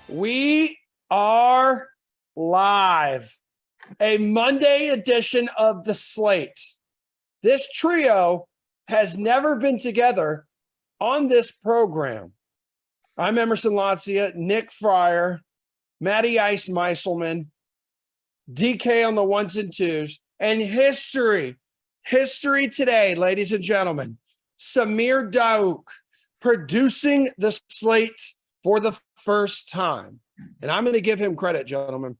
We are live. A Monday edition of the Slate. This trio has never been together on this program. I'm Emerson Lazia, Nick Fryer, Matty Ice Meiselman, DK on the ones and twos, and history today, ladies and gentlemen. Samir Daouk producing the Slate for the first time. And I'm going to give him credit, gentlemen.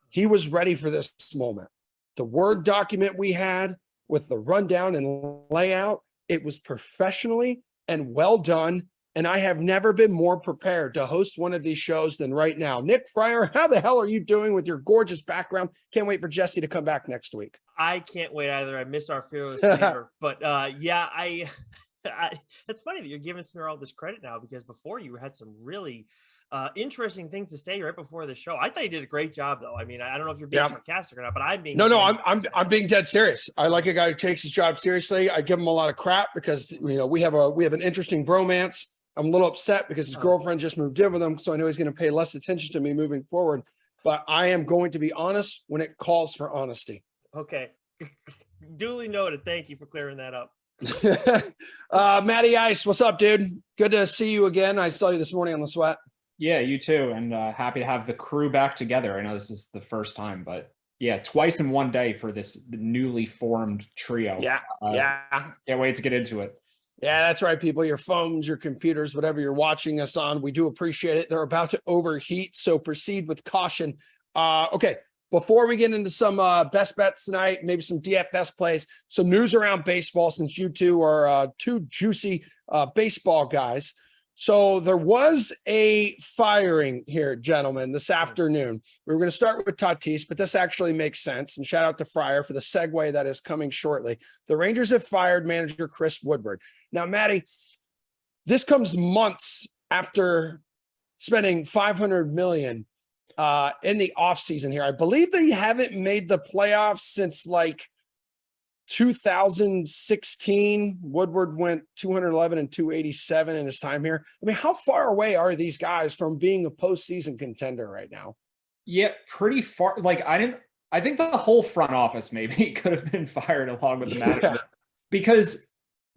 He was ready for this moment. The Word document we had with the rundown and layout, it was professionally and well done. And I have never been more prepared to host one of these shows than right now. Nick Fryer, how the hell are you doing with your gorgeous background? Can't wait for Jesse to come back next week. I can't wait either. I miss our fearless leader. But yeah, it's funny that you're giving Samir all this credit now, because before you had some really interesting things to say right before the show. I thought you did a great job, though. I mean, I don't know if you're being sarcastic or not, but I'm being I'm being dead serious. I like a guy who takes his job seriously. I give him a lot of crap because we have an interesting bromance. I'm a little upset because his girlfriend just moved in with him, so I know he's going to pay less attention to me moving forward. But I am going to be honest when it calls for honesty. Okay, duly noted. Thank you for clearing that up. Matty Ice, what's up, dude? Good to see you again. I saw you this morning on the Sweat. Yeah, you too. And happy to have the crew back together. I know this is the first time, but yeah, twice in one day for this newly formed trio. Yeah. Can't wait to get into it. Yeah, that's right, people. Your phones, your computers, whatever you're watching us on, we do appreciate it. They're about to overheat, so proceed with caution. Okay, before we get into some best bets tonight, maybe some DFS plays, some news around baseball, since you two are two juicy baseball guys. So there was a firing here, gentlemen, this afternoon. We were going to start with Tatis, but this actually makes sense. And shout out to Fryer for the segue that is coming shortly. The Rangers have fired manager Chris Woodward. Now, Matty, this comes months after spending $500 million in the offseason here. I believe they haven't made the playoffs since like 2016. Woodward went 211 and 287 in his time here. I mean, how far away are these guys from being a postseason contender right now? Yeah, pretty far. Like, I think the whole front office maybe could have been fired along with the management because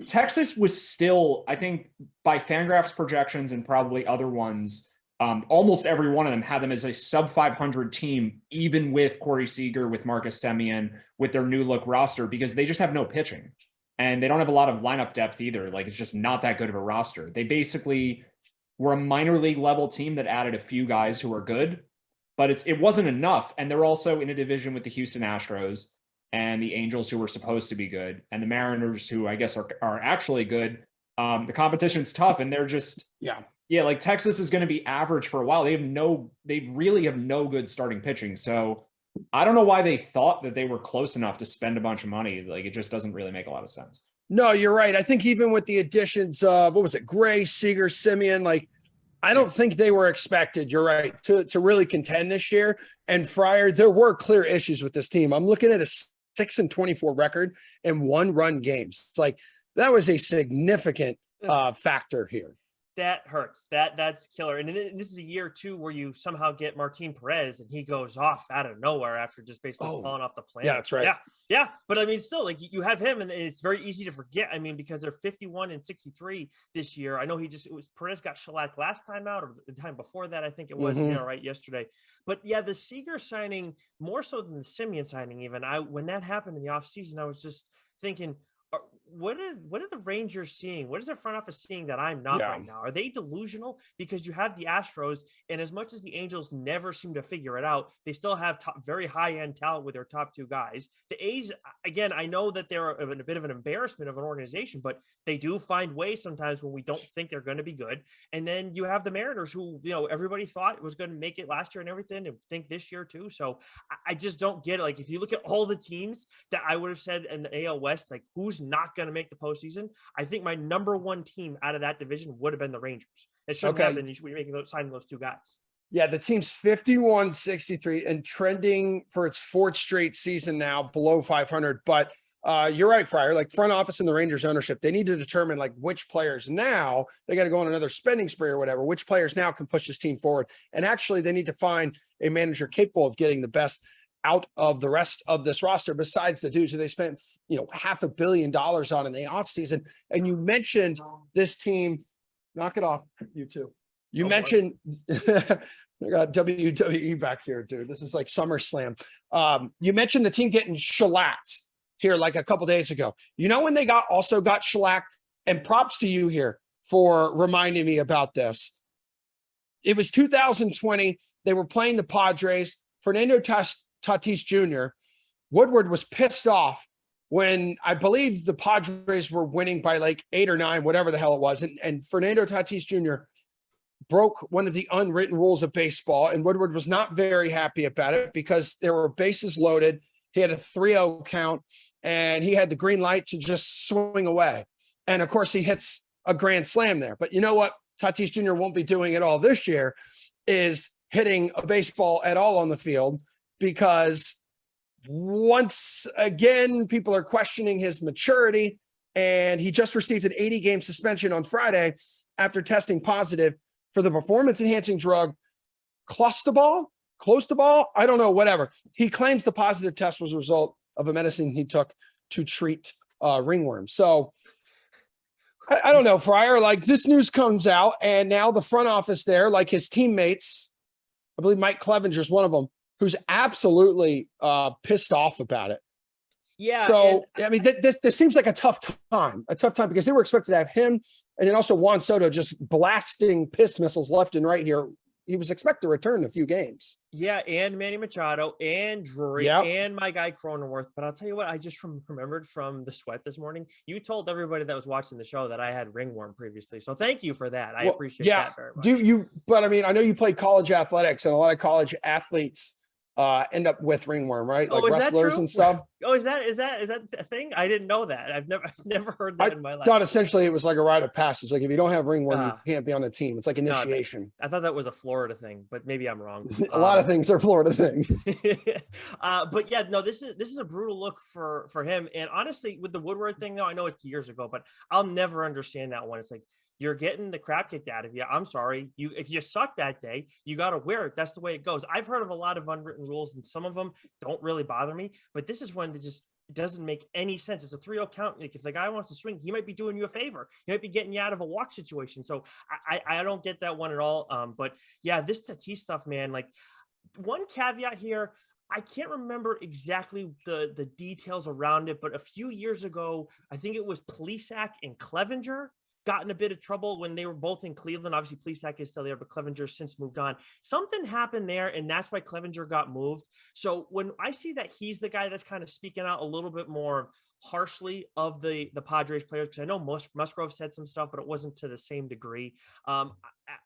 Texas was still, I think, by Fangraphs projections and probably other ones, almost every one of them had them as a sub 500 team, even with Corey Seager, with Marcus Semien, with their new look roster, because they just have no pitching and they don't have a lot of lineup depth either. Like, it's just not that good of a roster. They basically were a minor league level team that added a few guys who are good, but it wasn't enough. And they're also in a division with the Houston Astros and the Angels, who were supposed to be good, and the Mariners, who I guess are actually good. The competition's tough, and they're just like Texas is going to be average for a while. They really have no good starting pitching. So I don't know why they thought that they were close enough to spend a bunch of money. Like, it just doesn't really make a lot of sense. No, you're right. I think even with the additions of, what was it, Gray, Seager, Semien, like, I don't think they were expected, you're right, to really contend this year. And Fryer, there were clear issues with this team. I'm looking at a 6-24 record in 1-run games. It's like, that was a significant factor here. That hurts. That's killer. And this is a year too where you somehow get Martin Perez and he goes off out of nowhere after just basically falling off the planet. Yeah, that's right. Yeah. But I mean, still, like, you have him, and it's very easy to forget. I mean, because they're 51 and 63 this year. I know Perez got shellacked last time out, or the time before that, I think it was, right, yesterday. But yeah, the Seager signing, more so than the Semien signing, even when that happened in the offseason, I was just thinking, what are the Rangers seeing? What is their front office seeing that I'm not right now? Are they delusional? Because you have the Astros, and as much as the Angels never seem to figure it out, they still have very high-end talent with their top two guys. The A's, again, I know that they're a bit of an embarrassment of an organization, but they do find ways sometimes when we don't think they're going to be good. And then you have the Mariners, who, everybody thought was going to make it last year and everything, and think this year too. So I just don't get it. Like, if you look at all the teams that I would have said in the AL West, like, who's not going to make the postseason, I think my number one team out of that division would have been the Rangers. It shouldn't have been. You should be signing those two guys. Yeah, the team's 51-63 and trending for its fourth straight season now below 500. But you're right, Fryer. Like, front office and the Rangers ownership, they need to determine, like, which players now, they got to go on another spending spree or whatever, which players now can push this team forward. And actually, they need to find a manager capable of getting the best out of the rest of this roster, besides the dudes who they spent, $500 million on in the offseason. And you mentioned this team, knock it off, you too. You mentioned, I got WWE back here, dude. This is like SummerSlam. You mentioned the team getting shellacked here like a couple days ago. When they also got shellacked, and props to you here for reminding me about this. It was 2020. They were playing the Padres. Fernando Tatis Jr. Woodward was pissed off when, I believe, the Padres were winning by like 8 or 9, whatever the hell it was. And Fernando Tatis Jr. broke one of the unwritten rules of baseball. And Woodward was not very happy about it because there were bases loaded. He had a 3-0 count and he had the green light to just swing away. And of course, he hits a grand slam there. But you know what Tatis Jr. won't be doing at all this year is hitting a baseball at all on the field, because once again, people are questioning his maturity, and he just received an 80-game suspension on Friday after testing positive for the performance-enhancing drug clostebol. I don't know, whatever. He claims the positive test was a result of a medicine he took to treat ringworm. So I don't know, Fryer, like, this news comes out, and now the front office there, like his teammates, I believe Mike Clevenger's one of them, who's absolutely pissed off about it. Yeah. So, I mean, this seems like a tough time because they were expected to have him, and then also Juan Soto just blasting piss missiles left and right here. He was expected to return in a few games. Yeah, and Manny Machado and Drury and my guy Cronenworth. But I'll tell you what, I just remembered from the sweat this morning. You told everybody that was watching the show that I had ringworm previously. So thank you for that. I appreciate that very much. But I mean, I know you played college athletics, and a lot of college athletes end up with ringworm, right? Oh, Like is that wrestlers true? and stuff. Oh, is that a thing? I didn't know that. I've never heard that in my life. Thought essentially it was like a rite of passage. Like if you don't have ringworm, you Ah. can't be on a team. It's like No, initiation. I thought that was a Florida thing, but maybe I'm wrong. A lot of things are Florida things. But yeah, no, this is a brutal look for him. And honestly, with the Woodward thing, though, I know it's years ago, but I'll never understand that one. It's like you're getting the crap kicked out of you. I'm sorry. If you suck that day, you got to wear it. That's the way it goes. I've heard of a lot of unwritten rules, and some of them don't really bother me. But this is one that just doesn't make any sense. It's a 3-0 count. Like if the guy wants to swing, he might be doing you a favor. He might be getting you out of a walk situation. So I don't get that one at all. But yeah, this Tatis stuff, man. Like one caveat here. I can't remember exactly the details around it, but a few years ago, I think it was Plesac and Clevenger got in a bit of trouble when they were both in Cleveland. Obviously, Plesac is still there, but Clevenger's since moved on. Something happened there, and that's why Clevenger got moved. So when I see that he's the guy that's kind of speaking out a little bit more harshly of the Padres players, because I know Musgrove said some stuff, but it wasn't to the same degree.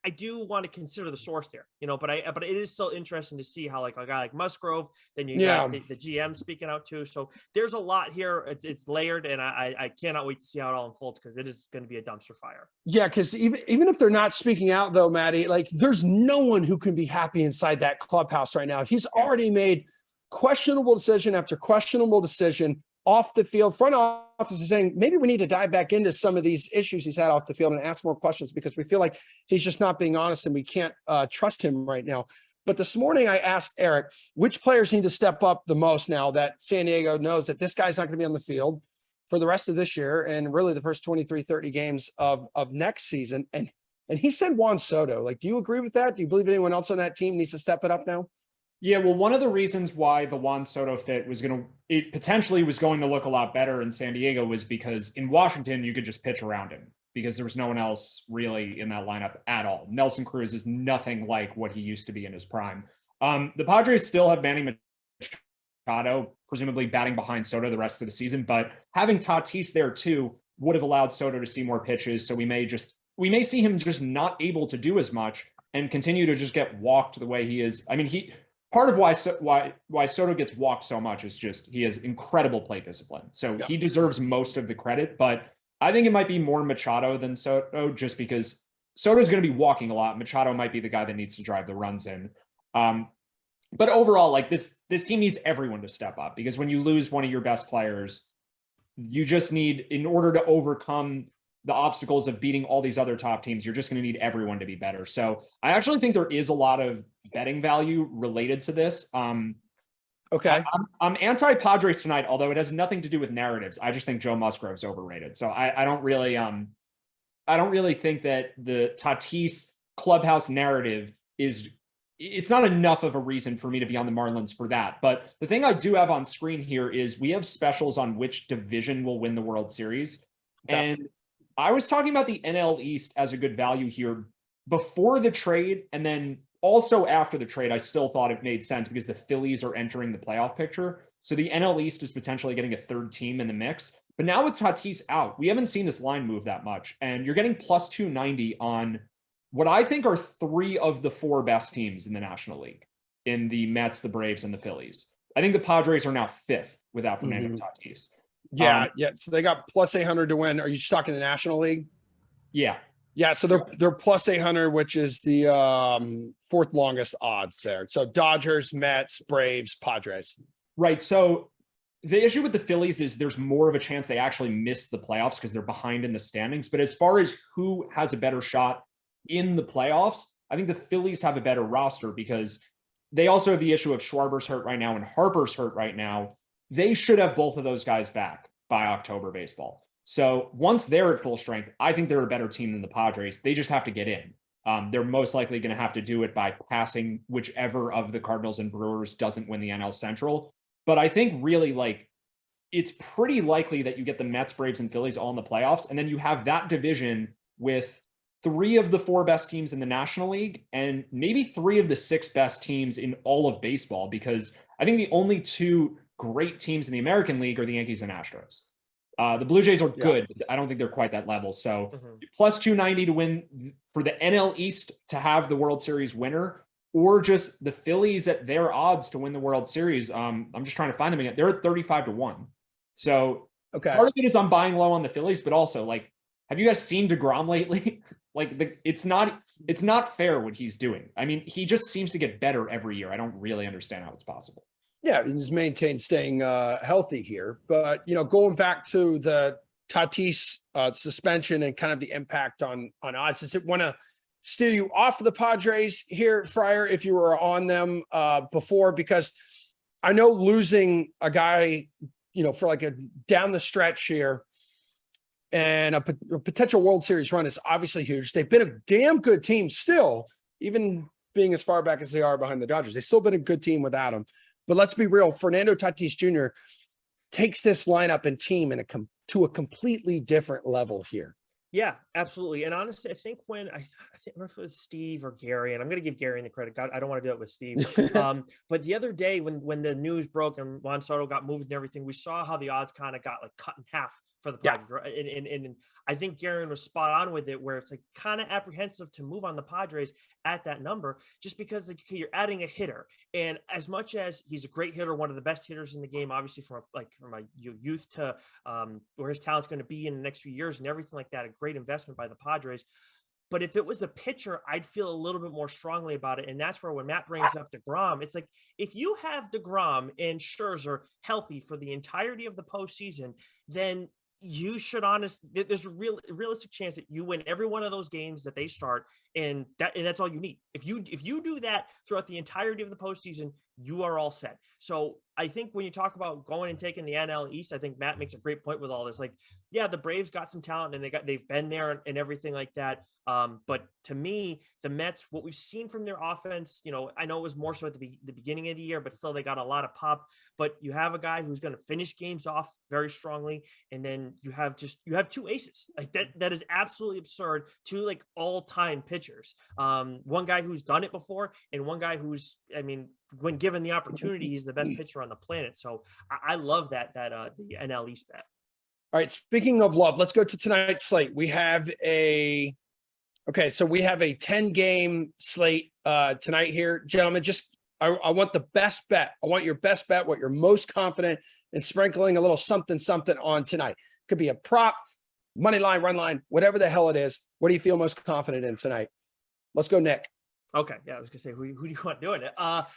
I do want to consider the source there, but it is still interesting to see how like a guy like Musgrove, then you got the GM speaking out too. So there's a lot here. It's layered, and I cannot wait to see how it all unfolds because it is going to be a dumpster fire. Yeah, because even if they're not speaking out though, Maddie, like there's no one who can be happy inside that clubhouse right now. He's already made questionable decision after questionable decision off the field. Front office is saying maybe we need to dive back into some of these issues he's had off the field and ask more questions because we feel like he's just not being honest and we can't trust him right now. But this morning I asked Eric, which players need to step up the most now that San Diego knows that this guy's not going to be on the field for the rest of this year and really the first 23, 30 games of next season. And he said Juan Soto. Like, do you agree with that? Do you believe anyone else on that team needs to step it up now? Yeah, well, one of the reasons why the Juan Soto fit potentially was going to look a lot better in San Diego was because in Washington, you could just pitch around him because there was no one else really in that lineup at all. Nelson Cruz is nothing like what he used to be in his prime. The Padres still have Manny Machado, presumably batting behind Soto the rest of the season, but having Tatis there too would have allowed Soto to see more pitches. So we may see him just not able to do as much and continue to just get walked the way he is. I mean, part of why Soto gets walked so much is just he has incredible plate discipline. So he deserves most of the credit, but I think it might be more Machado than Soto just because Soto's going to be walking a lot. Machado might be the guy that needs to drive the runs in. But overall, like this team needs everyone to step up because when you lose one of your best players, you just need, in order to overcome the obstacles of beating all these other top teams, you're just going to need everyone to be better. So I actually think there is a lot of betting value related to this. Okay. I'm anti-Padres tonight, although it has nothing to do with narratives. I just think Joe Musgrove's overrated. So I don't really think that the Tatis clubhouse narrative it's not enough of a reason for me to be on the Marlins for that. But the thing I do have on screen here is we have specials on which division will win the World Series. Yeah. And I was talking about the NL East as a good value here before the trade. And then also after the trade, I still thought it made sense because the Phillies are entering the playoff picture. So the NL East is potentially getting a third team in the mix. But now with Tatis out, we haven't seen this line move that much. And you're getting plus 290 on what I think are 3 of the 4 best teams in the National League in the Mets, the Braves, and the Phillies. I think the Padres are now 5th without Fernando Tatis. Yeah. So they got plus 800 to win. Are you just talking the National League? Yeah. Yeah. So they're plus 800, which is the 4th longest odds there. So Dodgers, Mets, Braves, Padres. Right. So the issue with the Phillies is there's more of a chance they actually miss the playoffs because they're behind in the standings. But as far as who has a better shot in the playoffs, I think the Phillies have a better roster because they also have the issue of Schwarber's hurt right now and Harper's hurt right now. They should have both of those guys back by October baseball. So once they're at full strength, I think they're a better team than the Padres. They just have to get in. They're most likely going to have to do it by passing whichever of the Cardinals and Brewers doesn't win the NL Central. But I think really it's pretty likely that you get the Mets, Braves, and Phillies all in the playoffs. And then you have that division with 3 of the 4 best teams in the National League and maybe 3 of the 6 best teams in all of baseball, because I think the only 2 great teams in the American League are the Yankees and Astros. The Blue Jays are good. But I don't think they're quite that level. So plus 290 to win for the NL East to have the World Series winner. or just the Phillies at their odds to win the World Series. I'm just trying to find them again. They're at 35-1. So Okay. part of it is I'm buying low on the Phillies, but also like, have you guys seen DeGrom lately? It's not fair what he's doing. I mean, he just seems to get better every year. I don't really understand how it's possible. Yeah, he's maintained staying healthy here. But, going back to the Tatis suspension and kind of the impact on odds, does it want to steer you off of the Padres here, Fryer, if you were on them before? Because I know losing a guy, for like a down the stretch here and a potential World Series run is obviously huge. They've been a damn good team still, even being as far back as they are behind the Dodgers. They've still been a good team without him. But let's be real, Fernando Tatis Jr. takes this lineup and team to a completely different level here. Yeah, absolutely. And honestly, I think when I think if it was Steve or Gary, and I'm going to give Gary the credit. God, I don't want to do it with Steve. But the other day when the news broke and Juan Soto got moved and everything, we saw how the odds kind of got like cut in half for the Padres. Yeah. And I think Gary was spot on with it, where it's like kind of apprehensive to move on the Padres at that number, just because like, okay, you're adding a hitter. And as much as he's a great hitter, one of the best hitters in the game, obviously from a youth to where his talent's going to be in the next few years and everything like that, a great investment by the Padres. But if it was a pitcher, I'd feel a little bit more strongly about it. And that's where when Matt brings up DeGrom, it's like, if you have DeGrom and Scherzer healthy for the entirety of the postseason, then you should there's a realistic chance that you win every one of those games that they start. And that's all you need. If you do that throughout the entirety of the postseason, you are all set. So I think when you talk about going and taking the NL East, I think Matt makes a great point with all this. Like, yeah, the Braves got some talent and they've been there and everything like that. But to me, the Mets, what we've seen from their offense, I know it was more so at the beginning of the year, but still they got a lot of pop. But you have a guy who's going to finish games off very strongly, and then you have two aces like that. That is absolutely absurd. Two like all-time pitchers. One guy who's done it before, and one guy who's, when given the opportunity, he's the best pitcher on the planet. So I love that the NL East bet. All right. Speaking of love, let's go to tonight's slate. We have a 10-game slate tonight here, gentlemen. I want the best bet. I want your best bet, what you're most confident in sprinkling a little something on tonight. Could be a prop, money line, run line, whatever the hell it is. What do you feel most confident in tonight? Let's go, Nick. Okay. Yeah, I was gonna say, who do you want doing it?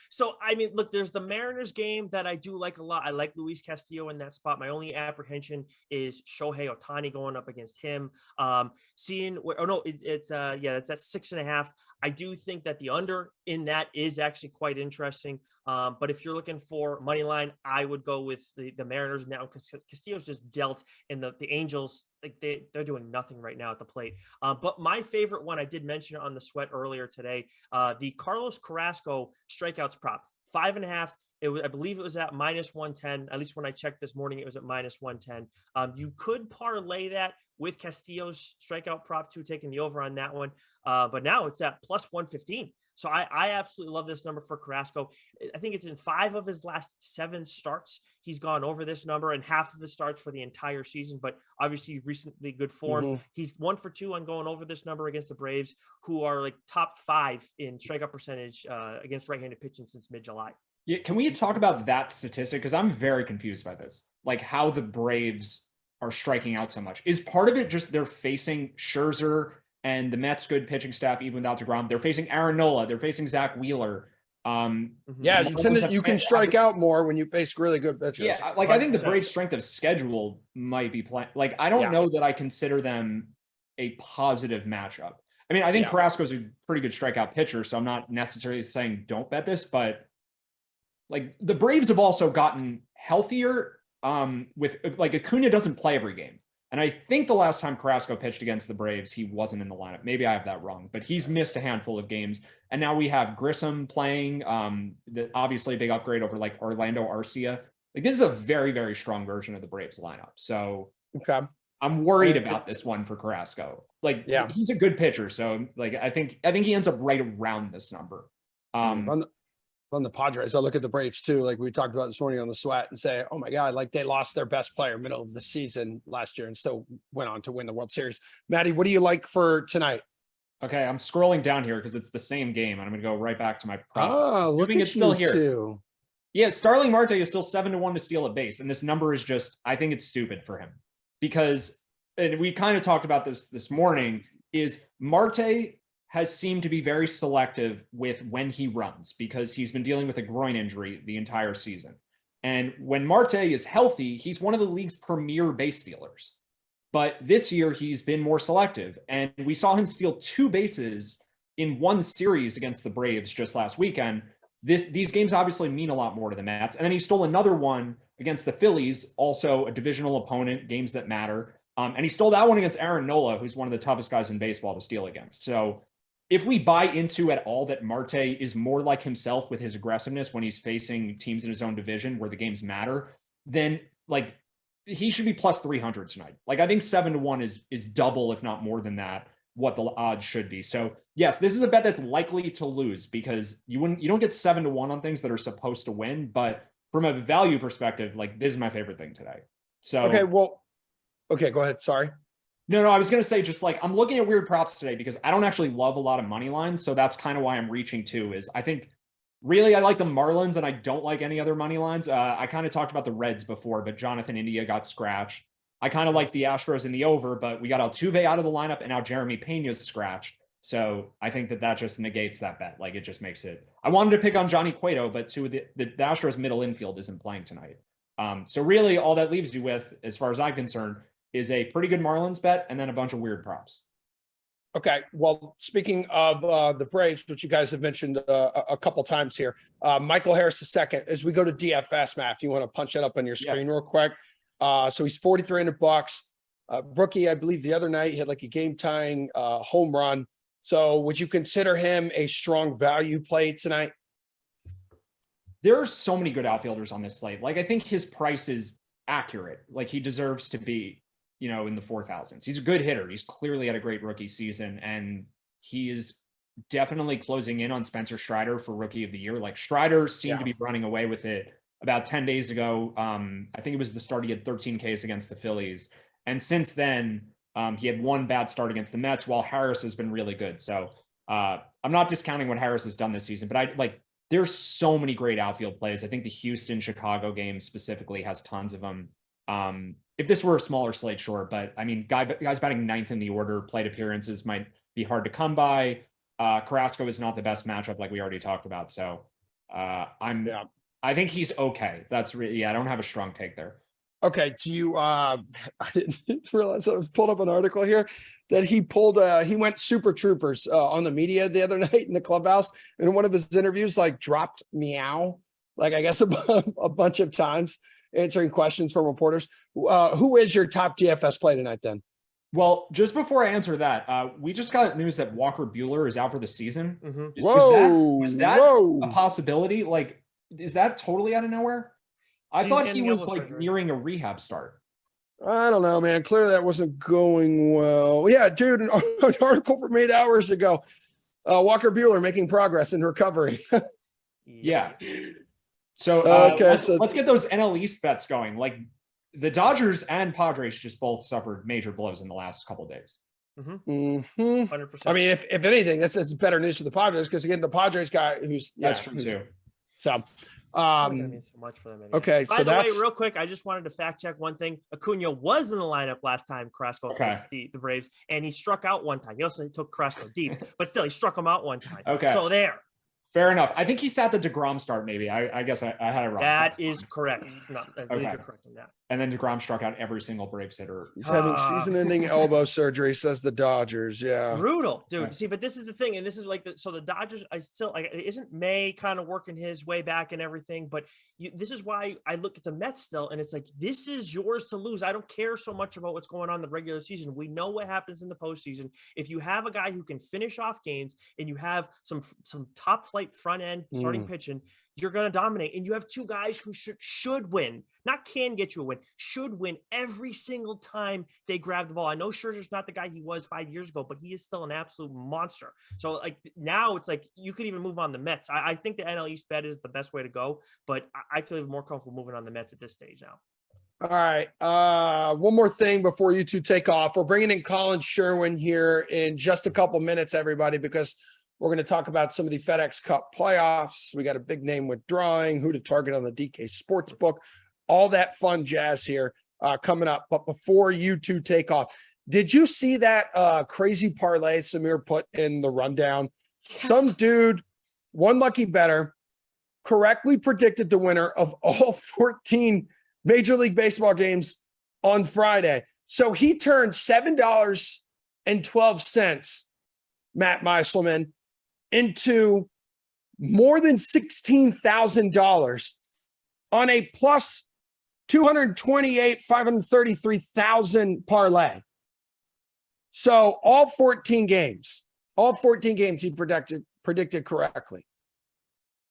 So look, there's the Mariners game that I do like a lot. I like Luis Castillo in that spot. My only apprehension is Shohei Ohtani going up against him. It's at 6.5. I do think that the under in that is actually quite interesting. But if you're looking for money line, I would go with the Mariners now, because Castillo's just dealt, and the Angels, like they're doing nothing right now at the plate. But my favorite one, I did mention it on the Sweat earlier today, the Carlos Carrasco strikeouts prop, 5.5. I believe it was at -110. At least when I checked this morning, it was at -110. You could parlay that with Castillo's strikeout prop too, taking the over on that one. But now it's at +115. So I absolutely love this number for Carrasco. I think it's in 5 of his last 7 starts. He's gone over this number, and half of his starts for the entire season, but obviously recently good form. Mm-hmm. He's 1 for 2 on going over this number against the Braves, who are like top 5 in strikeout percentage against right-handed pitching since mid-July. Yeah, can we talk about that statistic? Because I'm very confused by this. Like how the Braves are striking out so much. Is part of it just they're facing Scherzer and the Mets' good pitching staff, even without DeGrom? They're facing Aaron Nola. They're facing Zach Wheeler. Yeah, you can strike out more when you face really good pitchers. Yeah, like 100%. I think the Braves' strength of schedule might be playing. Like I don't know that I consider them a positive matchup. I mean, I think Carrasco's a pretty good strikeout pitcher, so I'm not necessarily saying don't bet this, but like the Braves have also gotten healthier with like Acuna doesn't play every game. And I think the last time Carrasco pitched against the Braves, he wasn't in the lineup. Maybe I have that wrong, but he's missed a handful of games. And now we have Grissom playing, obviously a big upgrade over like Orlando Arcia. Like this is a very, very strong version of the Braves lineup. So I'm worried about this one for Carrasco. Like he's a good pitcher. So like, I think he ends up right around this number. On the Padres, I look at the Braves too, like we talked about this morning on the Sweat, and say, oh my God, like they lost their best player middle of the season last year and still went on to win the World Series. Maddie, what do you like for tonight? Okay, I'm scrolling down here because it's the same game, and I'm going to go right back to my prop. Oh, look at it's still you here. too. Yeah, Starling Marte is still 7-1 to steal a base, and this number is just, I think it's stupid for him because, and we kind of talked about this morning, is Marte has seemed to be very selective with when he runs because he's been dealing with a groin injury the entire season. And when Marte is healthy, he's one of the league's premier base stealers. But this year, he's been more selective. And we saw him steal 2 bases in one series against the Braves just last weekend. These games obviously mean a lot more to the Mets. And then he stole another one against the Phillies, also a divisional opponent, games that matter. And he stole that one against Aaron Nola, who's one of the toughest guys in baseball to steal against. So if we buy into at all that Marte is more like himself with his aggressiveness when he's facing teams in his own division where the games matter, then like he should be plus 300 tonight. Like I think 7-1 is double, if not more than that, what the odds should be. So yes, this is a bet that's likely to lose because you don't get 7-1 on things that are supposed to win. But from a value perspective, like this is my favorite thing today. So okay, go ahead. Sorry. No, I was going to say just like I'm looking at weird props today because I don't actually love a lot of money lines. So that's kind of why I'm reaching to is I think really I like the Marlins and I don't like any other money lines. I kind of talked about the Reds before, but Jonathan India got scratched. I kind of like the Astros in the over, but we got Altuve out of the lineup and now Jeremy Pena's scratched. So I think that just negates that bet. Like it just makes it. I wanted to pick on Johnny Cueto, but the Astros middle infield isn't playing tonight. So really all that leaves you with, as far as I'm concerned, is a pretty good Marlins bet and then a bunch of weird props. Okay. Well, speaking of the Braves, which you guys have mentioned a couple times here, Michael Harris II, as we go to DFS, Matt, if you want to punch that up on your screen real quick. So he's $4,300. Rookie, I believe the other night he had like a game tying home run. So would you consider him a strong value play tonight? There are so many good outfielders on this slate. Like I think his price is accurate. Like he deserves to be, in the 4,000s. He's a good hitter. He's clearly had a great rookie season, and he is definitely closing in on Spencer Strider for Rookie of the Year. Like Strider seemed to be running away with it about 10 days ago. I think it was the start he had 13 Ks against the Phillies. And since then, he had one bad start against the Mets while Harris has been really good. So I'm not discounting what Harris has done this season, but there's so many great outfield plays. I think the Houston-Chicago game specifically has tons of them. If this were a smaller slate, sure. But I mean, guys batting 9th in the order, plate appearances might be hard to come by. Carrasco is not the best matchup like we already talked about. So I think he's okay. That's really, I don't have a strong take there. Okay. Do you, I didn't realize I was pulled up an article here that he went Super Troopers on the media the other night in the clubhouse. And in one of his interviews, like dropped meow, like I guess a bunch of times, answering questions from reporters. Who is your top DFS play tonight then? Well, just before I answer that, we just got news that Walker Buehler is out for the season. Mm-hmm. Was that a possibility? Like, is that totally out of nowhere? I thought he was like nearing a rehab start. I don't know, man. Clearly that wasn't going well. Yeah, dude, an article from 8 hours ago. Walker Buehler making progress in recovery. Yeah. So, let's get those NL East bets going. Like the Dodgers and Padres just both suffered major blows in the last couple of days. 100%. I mean, if anything, that's better news for the Padres because again, the Padres guy that's true too. So, so much for them anyway. Okay. By the way, real quick, I just wanted to fact check one thing. Acuna was in the lineup last time Carrasco faced the Braves, and he struck out one time. He also took Carrasco deep, but still, he struck him out one time. Okay. So there. Fair enough. I think he sat the DeGrom start, maybe. I guess I had it wrong. That is correct. No, I believe you're correct on that. And then DeGrom struck out every single Braves hitter. He's having season-ending elbow surgery, says the Dodgers. Yeah. Brutal, dude. Right. See, but this is the thing, and this is like so the Dodgers, I still like isn't May kind of working his way back and everything, but this is why I look at the Mets still, and it's like, this is yours to lose. I don't care so much about what's going on in the regular season. We know what happens in the postseason. If you have a guy who can finish off games and you have some top flight front end starting pitching, you're going to dominate. And you have two guys who should win, not can get you a win, should win every single time they grab the ball. I know Scherzer's not the guy he was 5 years ago, but he is still an absolute monster. So like now it's like you could even move on the Mets. I think the NL East bet is the best way to go, but I feel even more comfortable moving on the Mets at this stage now. All right. One more thing before you two take off. We're bringing in Colin Sherwin here in just a couple minutes, everybody, because we're going to talk about some of the FedEx Cup playoffs. We got a big name withdrawing, who to target on the DK Sportsbook, all that fun jazz here coming up. But before you two take off, did you see that crazy parlay Samir put in the rundown? Some dude, one lucky better, correctly predicted the winner of all 14 Major League Baseball games on Friday. So he turned $7.12, Matt Meiselman, into more than $16,000 on a plus 533,000 parlay. So all 14 games he predicted correctly.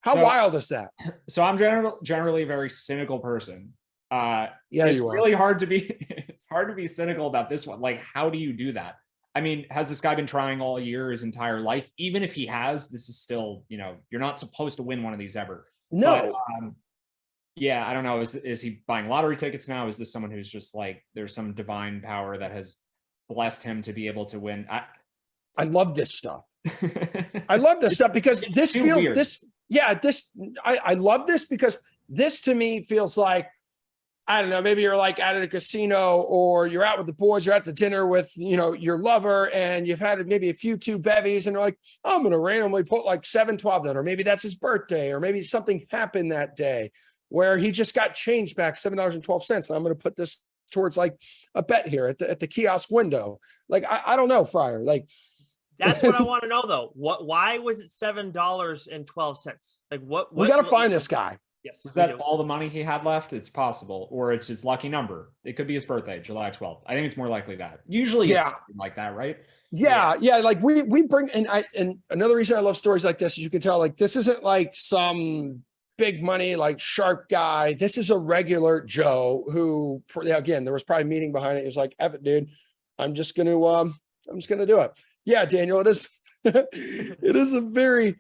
How wild is that? So I'm generally a very cynical person. Yeah, it's you are. Really hard to be. It's hard to be cynical about this one. Like, how do you do that? I mean, has this guy been trying all year, his entire life? Even if he has, this is still, you're not supposed to win one of these ever. No. But, yeah, I don't know. Is he buying lottery tickets now? Is this someone who's just like, there's some divine power that has blessed him to be able to win? I love this stuff. I love this stuff because this feels weird. I love this because this to me feels like, I don't know, maybe you're like at a casino or you're out with the boys, you're at the dinner with, your lover and you've had maybe two bevies and you're like, I'm going to randomly put like 7-12 then, or maybe that's his birthday, or maybe something happened that day where he just got change back $7.12. And I'm going to put this towards like a bet here at the kiosk window. Like, I don't know, Fryer, like, that's what I want to know though. Why was it $7.12? Like what we got to find this guy. Yes. Was that all the money he had left? It's possible. Or it's his lucky number. It could be his birthday, July 12th. I think it's more likely that. Usually it's something like that, right? Yeah. Like we bring, and another reason I love stories like this is you can tell, like, this isn't like some big money, like sharp guy. This is a regular Joe who, again, there was probably meaning behind it. He was like, F it, dude. I'm just going to do it. Yeah, Daniel, it is, it is a very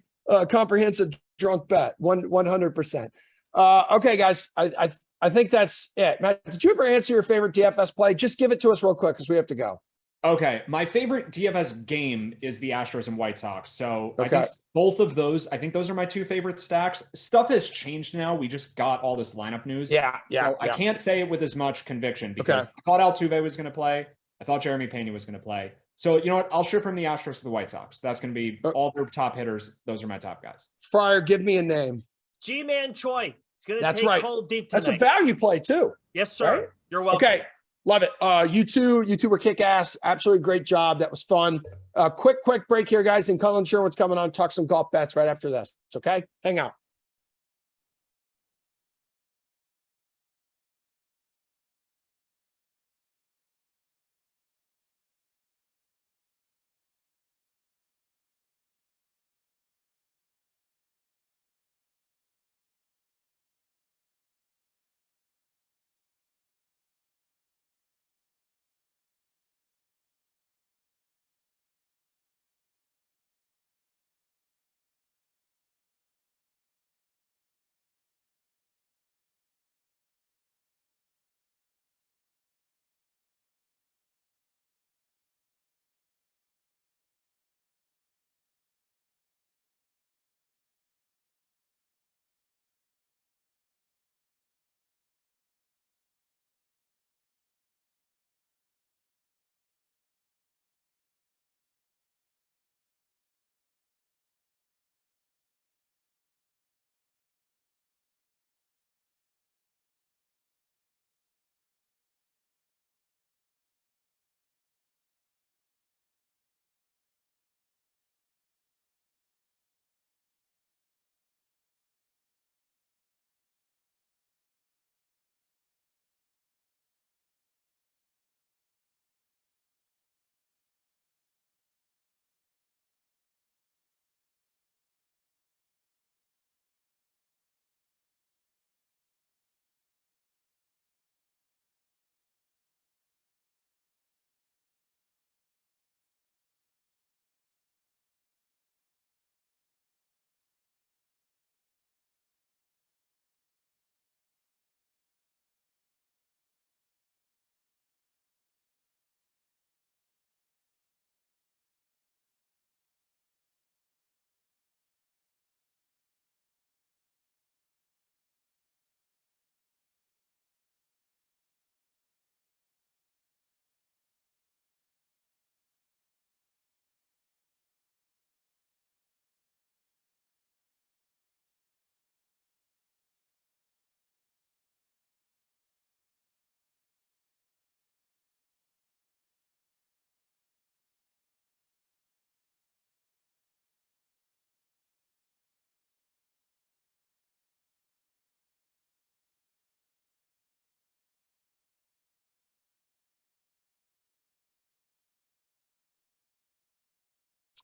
comprehensive drunk bet. 100%. Okay, guys, I think that's it. Matt, did you ever answer your favorite DFS play? Just give it to us real quick because we have to go. Okay, my favorite DFS game is the Astros and White Sox. So Okay. I think both of those, I think those are my two favorite stacks. Stuff has changed now. We just got all this lineup news. Yeah. So I can't say it with as much conviction because I thought Altuve was going to play. I thought Jeremy Pena was going to play. So you know what? I'll shift from the Astros to the White Sox. That's going to be all their top hitters. Those are my top guys. Fryer, give me a name. G-Man Choi. It's going to take right. cold deep tonight. That's a value play too. Yes, sir. Right? You're welcome. Okay. Love it. You two were kick ass. Absolutely great job. That was fun. Quick break here, guys. And Colin Sherwood's coming on, talk some golf bets right after this. It's okay. Hang out.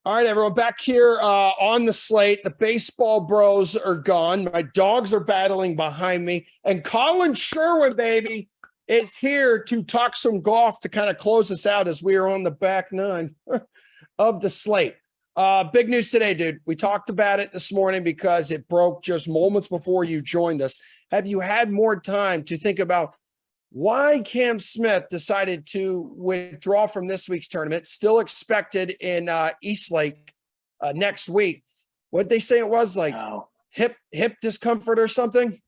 All right, everyone, back here on the slate. The baseball bros are gone. My dogs are battling behind me. And Colin Sherwin, baby, is here to talk some golf to kind of close us out as we are on the back nine of the slate. Big news today, dude. We talked about it this morning because it broke just moments before you joined us. Have you had more time to think about why Cam Smith decided to withdraw from this week's tournament, still expected in East Lake next week? What'd they say it was, like hip discomfort or something?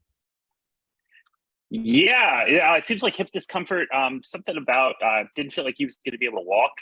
Yeah, it seems like hip discomfort. Something about didn't feel like he was going to be able to walk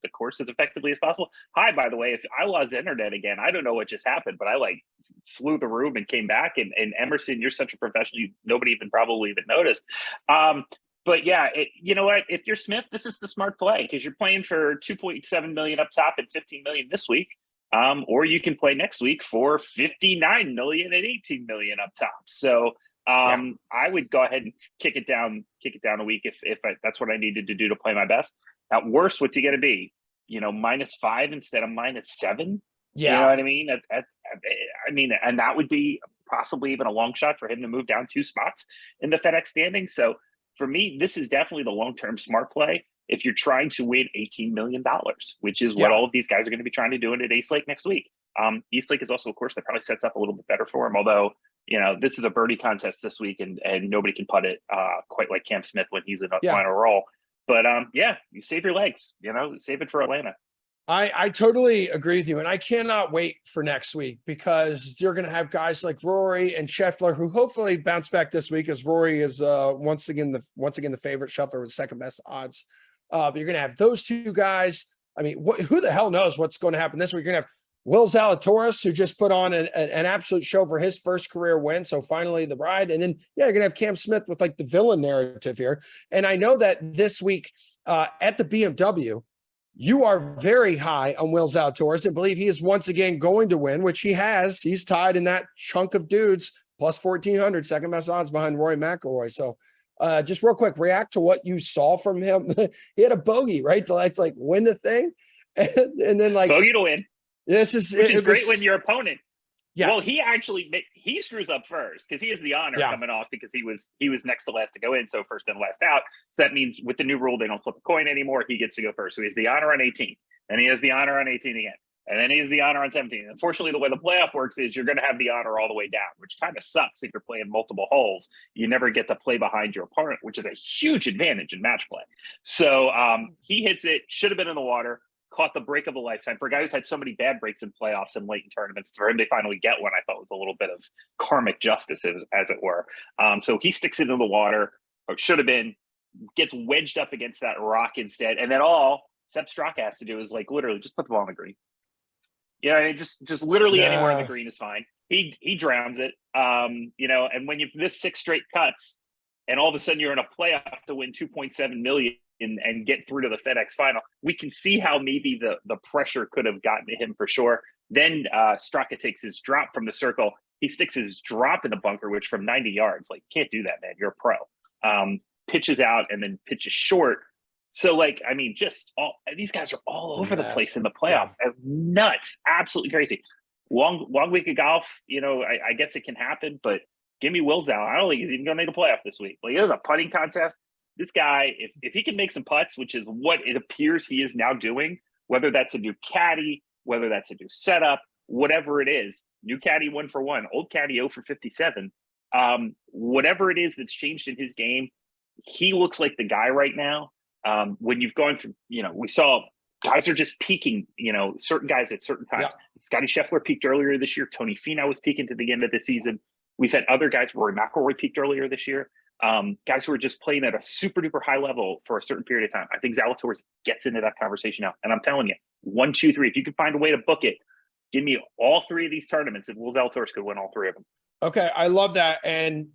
the course as effectively as possible. Hi, by the way, if I lost internet again, I don't know what just happened, but I flew the room and came back. And Emerson, you're such a professional, nobody probably even noticed. But yeah, you know what? If you're Smith, this is the smart play because you're playing for $2.7 million up top and $15 million this week. Or you can play next week for $59 million and $18 million up top. So. I would go ahead and kick it down a week if that's what I needed to do to play my best. At worst, what's he going to be? -5 instead of -7. Yeah, you know what I mean. I mean, and that would be possibly even a long shot for him to move down 2 spots in the FedEx standings. So for me, this is definitely the long-term smart play if you're trying to win $18 million, which is what all of these guys are going to be trying to do at East Lake next week. East Lake is also a course that probably sets up a little bit better for him, although this is a birdie contest this week, and nobody can putt it quite like Cam Smith when he's in a final roll. But you save your legs, save it for Atlanta. I totally agree with you, and I cannot wait for next week because you're going to have guys like Rory and Scheffler who hopefully bounce back this week, as Rory is once again the favorite. Scheffler with second best odds. But you're going to have those two guys. I mean, who the hell knows what's going to happen this week? You're going to have Will Zalatoris, who just put on an absolute show for his first career win. So finally the ride. And then, you're going to have Cam Smith with like the villain narrative here. And I know that this week at the BMW, you are very high on Will Zalatoris and believe he is once again going to win, which he has. He's tied in that chunk of dudes, plus 1,400, second best odds behind Rory McIlroy. So just real quick, react to what you saw from him. He had a bogey, right? To like win the thing. And then bogey to win. Which is great when your opponent. Yes. Well, he screws up first because he has the honor coming off because he was next to last to go in, so first and last out. So that means with the new rule, they don't flip a coin anymore. He gets to go first. So he has the honor on 18, and he has the honor on 18 again, and then he has the honor on 17. Unfortunately, the way the playoff works is you're going to have the honor all the way down, which kind of sucks if you're playing multiple holes. You never get to play behind your opponent, which is a huge advantage in match play. So he hits it, should have been in the water. Caught the break of a lifetime. For a guy who's had so many bad breaks in playoffs and late in tournaments, for him to finally get one, I thought was a little bit of karmic justice, as it were. So he sticks it in the water, or should have been, gets wedged up against that rock instead. And then all Sepp Straka has to do is literally just put the ball in the green. Just literally anywhere in the green is fine. He drowns it. And when you miss 6 straight cuts and all of a sudden you're in a playoff to win $2.7 million, and get through to the FedEx final, we can see how maybe the pressure could have gotten to him for sure. Then Straka takes his drop from the circle. He sticks his drop in the bunker, which from 90 yards, can't do that, man. You're a pro. Pitches out and then pitches short. So just these guys are all over the place in the playoff. Yeah. Nuts, absolutely crazy. Long week of golf. I guess it can happen, but give me Will Zal. I don't think he's even going to make a playoff this week. It was a putting contest. This guy, if he can make some putts, which is what it appears he is now doing, whether that's a new caddy, whether that's a new setup, whatever it is, new caddy 1 for 1, old caddy 0 for 57, whatever it is that's changed in his game, he looks like the guy right now. When you've gone through, we saw guys are just peaking, certain guys at certain times. Yeah. Scotty Scheffler peaked earlier this year. Tony Finau was peaking to the end of the season. We've had other guys, Rory McIlroy peaked earlier this year. Guys who are just playing at a super duper high level for a certain period of time. I think Zalatoris gets into that conversation now. And I'm telling you, 1, 2, 3, if you can find a way to book it, give me all 3 of these tournaments and Will Zalatoris could win all 3 of them. Okay. I love that. And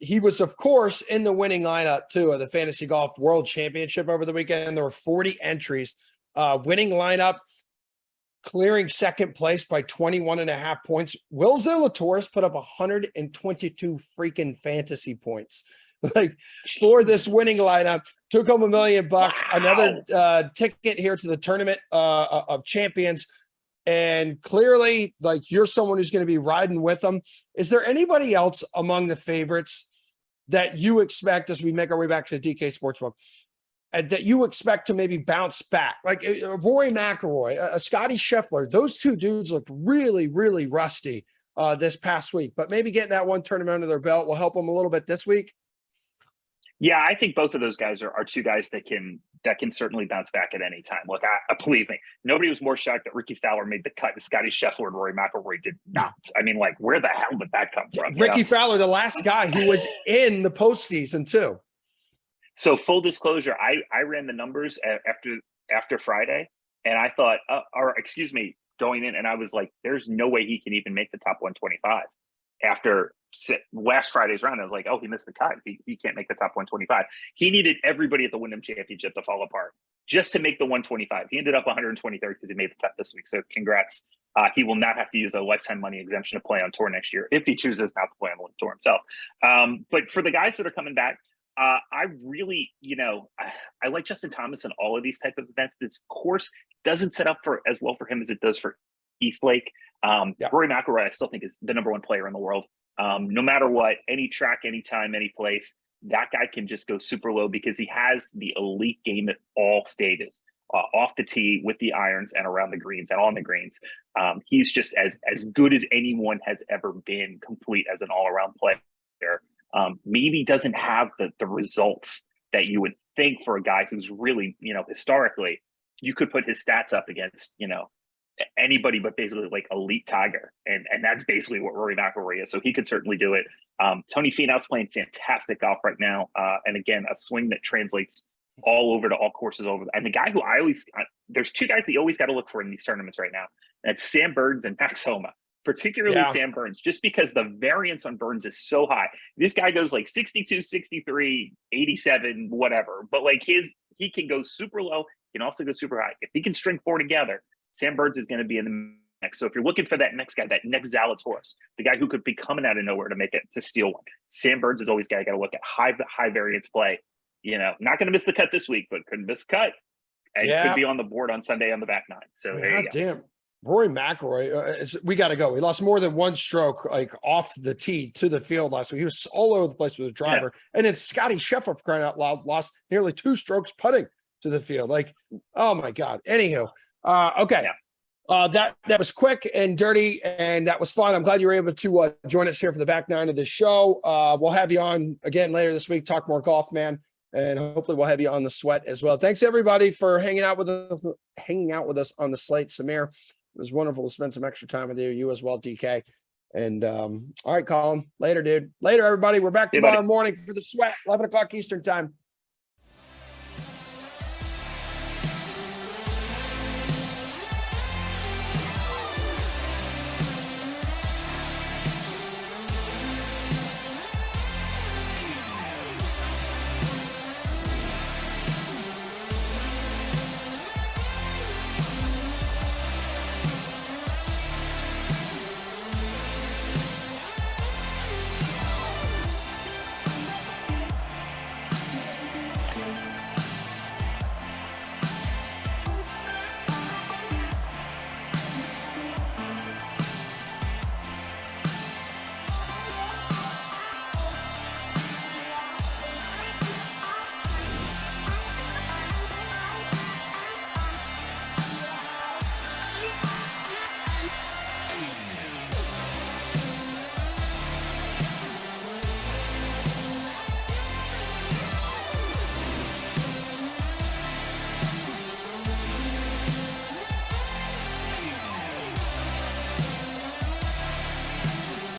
he was, of course, in the winning lineup too of the Fantasy Golf World Championship over the weekend. There were 40 entries, winning lineup, clearing second place by 21.5 points. Will Zalatoris put up 122 freaking fantasy points. like for this winning lineup. Took home $1 million, another ticket here to the tournament of champions. And clearly, like, you're someone who's going to be riding with them. Is there anybody else among the favorites that you expect, as we make our way back to the DK Sportsbook, that you expect to maybe bounce back? Like Rory McIlroy, Scotty Scheffler, those two dudes looked really, really rusty this past week, but maybe getting that one tournament under their belt will help them a little bit this week. Yeah, I think both of those guys are two guys that can certainly bounce back at any time. Look, believe me, nobody was more shocked that Ricky Fowler made the cut. Scotty Scheffler and Rory McIlroy did not. I mean, like, where the hell did that come from? Ricky Fowler, the last guy who was in the postseason too. So full disclosure, I ran the numbers after Friday, and I thought, going in, and I was like, there's no way he can even make the top 125 after last Friday's round. I was like, oh, he missed the cut. He can't make the top 125. He needed everybody at the Wyndham Championship to fall apart just to make the 125. He ended up 123rd because he made the cut this week. So congrats. He will not have to use a lifetime money exemption to play on tour next year if he chooses not to play on the tour himself. But for the guys that are coming back, I really, I like Justin Thomas in all of these type of events. This course doesn't set up for as well for him as it does for East Lake. Rory McIlroy, I still think, is the #1 player in the world. No matter what, any track, anytime, any place, that guy can just go super low because he has the elite game at all stages, off the tee, with the irons, and around the greens and on the greens. He's just as good as anyone has ever been, complete as an all-around player. Maybe doesn't have the results that you would think for a guy who's really, historically, you could put his stats up against, anybody but basically like elite Tiger. And that's basically what Rory McIlroy is. So he could certainly do it. Tony Finau's playing fantastic golf right now. And again, a swing that translates all over to all courses over. And the guy who there's two guys that you always got to look for in these tournaments right now. That's Sam Burns and Max Homa, particularly Sam Burns, just because the variance on Burns is so high. This guy goes like 62, 63, 87, whatever. But like he can go super low. He can also go super high. If he can string four together, Sam Burns is going to be in the mix. So if you're looking for that next guy, that next Zalatoris, the guy who could be coming out of nowhere to steal one, Sam Burns is always got to look at high variance play. Not going to miss the cut this week, but could miss cut and could be on the board on Sunday on the back nine. So there you go. Damn. Rory McIlroy, we got to go. He lost more than one stroke, like off the tee to the field last week. He was all over the place with his driver. And then Scotty Scheffler, for crying out loud, lost nearly 2 strokes putting to the field. Like, oh my God. Anywho, okay. That was quick and dirty, and that was fun. I'm glad you were able to join us here for the back nine of the show. We'll have you on again later this week, talk more golf, man. And hopefully we'll have you on the sweat as well. Thanks everybody for hanging out with us on the Slate. Samir, it was wonderful to spend some extra time with you. You as well, DK. And all right, Colin. Later, dude. Later, everybody. We're back tomorrow morning for the sweat, 11 o'clock Eastern time.